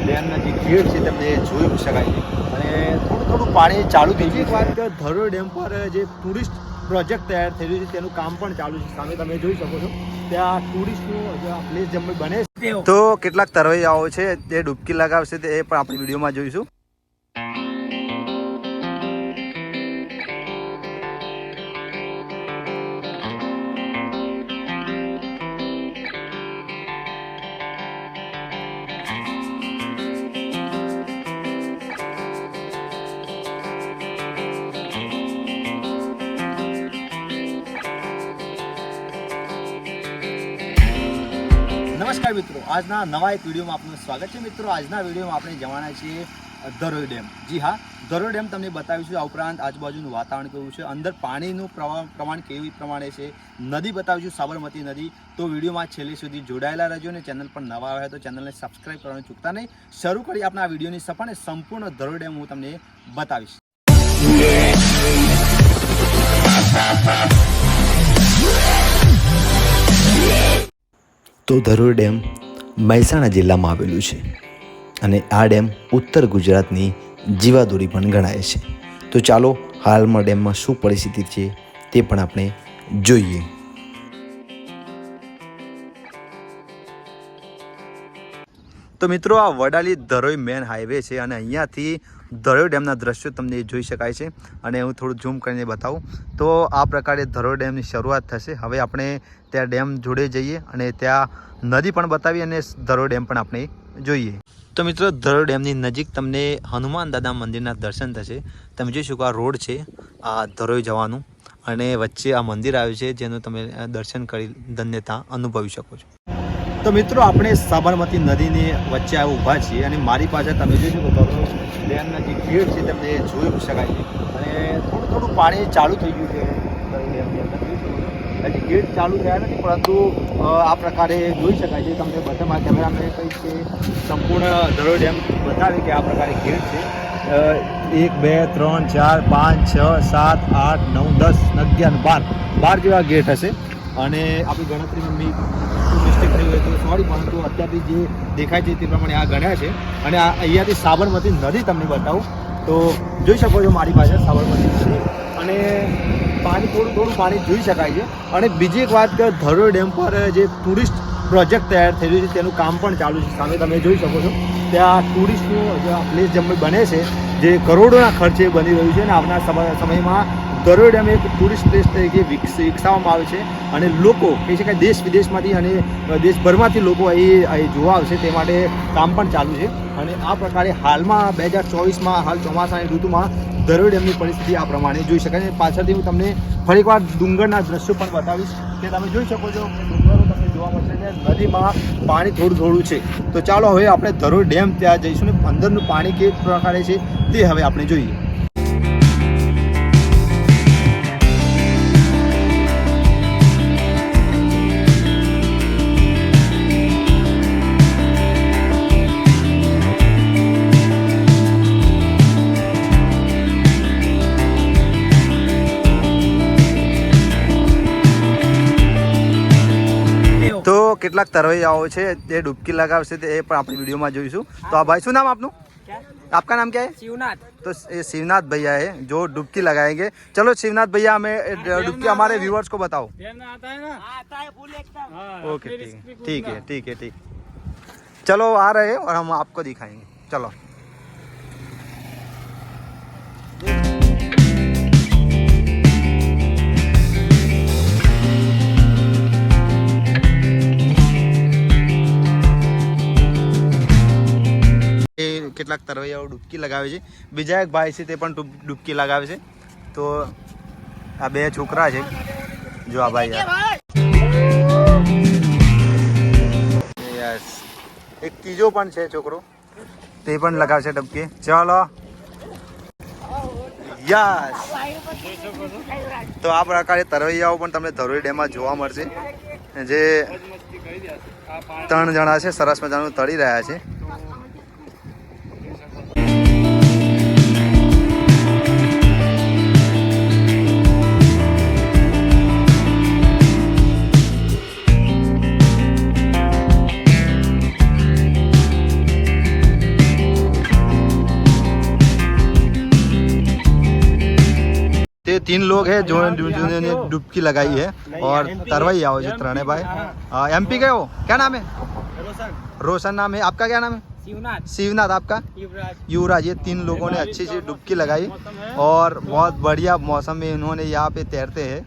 ડેમના જે ગેટ છે તમને જોઈ શકાય છે અને થોડું થોડું પાણી ચાલુ થઈ ગયું. એક વાત કે ધરોઈ ડેમ પર જે ટુરિસ્ટ પ્રોજેક્ટ તૈયાર થઈ રહ્યું છે તેનું કામ પણ ચાલુ છે. સામે તમે જોઈ શકો છો ત્યાં ટુરિસ્ટનું જે પ્લેસ જેમ બને છે તો કેટલાક તરવૈયાઓ છે તે ડૂબકી લગાવશે તે પણ આપણે વિડીયોમાં જોઈશું. નમસ્કાર મિત્રો, આજના નવા એક વિડીયોમાં આપનું સ્વાગત છે. મિત્રો, આજના વિડીયોમાં આપણે જવાના છીએ ધરોઈ ડેમ. જી હા, ધરોઈ ડેમ તમને બતાવીશું. આ ઉપરાંત આજુબાજુનું વાતાવરણ કેવું છે, અંદર પાણીનું પ્રમાણ કેવી પ્રમાણે છે, નદી બતાવીશું, સાબરમતી નદી. તો વિડીયોમાં છેલ્લે સુધી જોડાયેલા રહેજો અને ચેનલ પર નવા આવ્યા તો ચેનલને સબસ્ક્રાઈબ કરવાનું ચૂકતા નહીં. શરૂ કરી આપણા વિડીયોની સફર અને સંપૂર્ણ ધરોઈ ડેમ હું તમને બતાવીશ. તો ધરોઈ ડેમ મહેસાણા જિલ્લામાં આવેલું છે અને આ ડેમ ઉત્તર ગુજરાતની જીવાદોરી પણ ગણાય છે. તો ચાલો હાલમાં ડેમમાં શું પરિસ્થિતિ છે તે પણ આપણે જોઈએ. તો મિત્રો, આ વડાલી ધરોઈ મેન હાઈવે છે અને અહીંયાથી ધરોઈ ડેમના દ્રશ્યો તમને જોઈ શકાય છે. અને હું થોડું ઝૂમ કરીને બતાવું તો આ પ્રકારે ધરોઈ ડેમની શરૂઆત થશે. હવે આપણે ત્યાં ડેમ જોડે જઈએ અને ત્યાં નદી પણ બતાવી અને ધરોઈ ડેમ પણ આપણે જોઈએ. તો મિત્રો, ધરોઈ ડેમની નજીક તમને હનુમાન દાદા મંદિરના દર્શન થશે. તમે જોઈ શકો આ રોડ છે આ ધરોઈ જવાનું અને વચ્ચે આ મંદિર આવ્યું છે જેનું તમે દર્શન કરી ધન્યતા અનુભવી શકો છો. તો મિત્રો, આપણે સાબરમતી નદીની વચ્ચે ઊભા છીએ અને મારી પાસે તમે જોઈ શકો ધરોઈ ડેમના જે ગેટ છે તમને જોઈ શકાય છે અને થોડું થોડું પાણી ચાલુ થઈ ગયું છે ધરોઈ ડેમની અંદર. હજી ગેટ ચાલુ થયા નથી પરંતુ આ પ્રકારે જોઈ શકાય છે. તમને બધામાં કેમેરામેન કંઈક છે સંપૂર્ણ ધરોઈ ડેમ બતાવે કે આ પ્રકારે ગેટ છે. 1 2 3 4 5 6 7 8 9 10 11 12 જેવા ગેટ હશે અને આપણી ગણતરીમાં મિસ્ટેક થઈ હોય તો સોરી, પરંતુ અત્યારથી જે દેખાય છે તે પ્રમાણે આ ગણ્યા છે. અને આ અહીંયાથી સાબરમતી નદી તમને બતાવું તો જોઈ શકો છો મારી પાસે સાબરમતી નદી અને પાણી થોડું પાણી જોઈ શકાય છે. અને બીજી એક વાત કે ધરોઈ ડેમ પર જે ટુરિસ્ટ પ્રોજેક્ટ તૈયાર થઈ રહ્યું છે તેનું કામ પણ ચાલુ છે. સામે તમે જોઈ શકો છો ત્યાં ટુરિસ્ટનું જે પ્લેસ જેમ બને છે જે કરોડોના ખર્ચે બની રહ્યું છે અને આવનાર સમયમાં ધરોઈ ડેમ એક ટુરિસ્ટ પ્લેસ તરીકે વિકસાવવામાં આવે છે અને લોકો કહી શકાય દેશ વિદેશમાંથી અને દેશભરમાંથી લોકો અહીં જોવા આવશે તે માટે કામ પણ ચાલુ છે. અને આ પ્રકારે હાલમાં 2024માં હાલ ચોમાસાની ઋતુમાં ધરોઈ ડેમની પરિસ્થિતિ આ પ્રમાણે જોઈ શકાય. પાછળથી હું તમને ફરી એકવાર ડુંગરના દ્રશ્યો પણ બતાવીશ કે તમે જોઈ શકો છો ડુંગરો તમને જોવા મળશે ને નદીમાં પાણી થોડું છે. તો ચાલો હવે આપણે ધરોઈ ડેમ ત્યાં જઈશું ને અંદરનું પાણી કેવી પ્રકારે છે તે હવે આપણે જોઈએ. તો કેટલાક તરવૈયાઓ છે તે ડૂબકી લગાવશે તે પણ આપણે વિડીયોમાં જોઈશું. તો આ ભાઈ, શું નામ આપનું? आपका नाम क्या है? शिवनाथ. तो ये शिवनाथ भैया है जो डुबकी लगाएंगे. चलो शिवनाथ भैया, हमें डुबकी हमारे व्यूअर्स को बताओ. आता है ना? आता है फुल एकदम. ओके, ठीक है. चलो आ रहे हैं और हम आपको दिखाएंगे. चलो. કેટલાક તરવૈયાઓ ડૂબકી લગાવે છે. બીજા એક ભાઈ છે તે પણ ડૂબકી લગાવે છે. તો આ બે છોકરા છે, જો આ ભાઈ યસ, એક ત્રીજો પણ છે છોકરો તે પણ લગાવે છે ડૂબકી. ચાલો યસ. તો આ પ્રકારે તરવૈયાઓ પણ તમને ધરોઈ ડેમમાં જોવા મળશે જે 3 જણા છે સરસ મજાનું તળી રહ્યા છે. ये 3 लोग हैं जो जिन्होंने डुबकी लगाई है और तरवाई आओ जो त्रणे भाई एमपी के हो, क्या नाम है? रोशन नाम है आपका, क्या नाम है? शिवनाथ आपका? युवराज। ये 3 लोगों ने अच्छी सी डुबकी लगाई और बहुत बढ़िया मौसम में इन्होंने यहाँ पे तैरते हैं।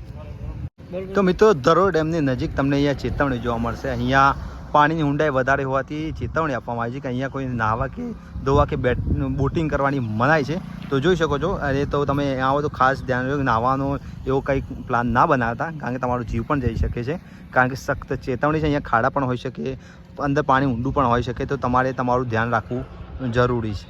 तो मित्रों ધરોઈ ડેમની નજીક તમને અહીંયા ચેતવણી જોવા મળશે। અહીંયા પાણીની ઊંડાઈ વધારે હોવાથી ચેતવણી આપવામાં આવી છે કે અહીંયા કોઈ નાહવા કે ધોવા કે બોટિંગ કરવાની મનાઈ છે। તો જોઈ શકો છો, અરે તો તમે અહીંયા આવો તો ખાસ ધ્યાન રાખજો, નાહવાનો એવો કંઈક પ્લાન ના બનાવતા, કારણ કે તમારો જીવ પણ જઈ શકે છે, કારણ કે સખ્ત ચેતવણી છે। અહીંયા ખાડા પણ હોઈ શકે, અંદર પાણી ઊંડું પણ હોઈ શકે, તો તમારે તમારું ધ્યાન રાખવું જરૂરી છે।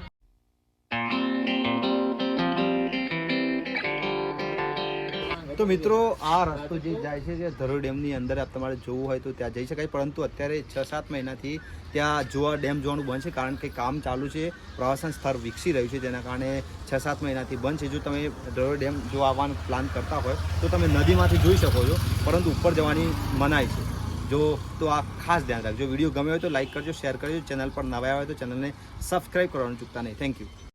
તો મિત્રો આ રસ્તો જે જાય છે જે ધરોઈ ડેમની અંદર તમારે જોવું હોય તો ત્યાં જઈ શકાય, પરંતુ અત્યારે 6-7 મહિનાથી ત્યાં ડેમ જોવાનું બંધ છે, કારણ કે કામ ચાલુ છે, પ્રવાસન સ્થળ વિકસી રહ્યું છે, જેના કારણે 6-7 મહિનાથી બંધ છે। જો તમે ધરોઈ ડેમ જો આવવાનો પ્લાન કરતા હોય તો તમે નદીમાંથી જોઈ શકો છો, પરંતુ ઉપર જવાની મનાઈ છે। જો તો આ ખાસ ધ્યાન રાખજો। વિડીયો ગમ્યો હોય તો લાઈક કરજો, શેર કરજો, ચેનલ પર નવા આવ્યા હોય તો ચેનલને સબસ્ક્રાઈબ કરવાનું ચૂકતા નહીં। Thank you.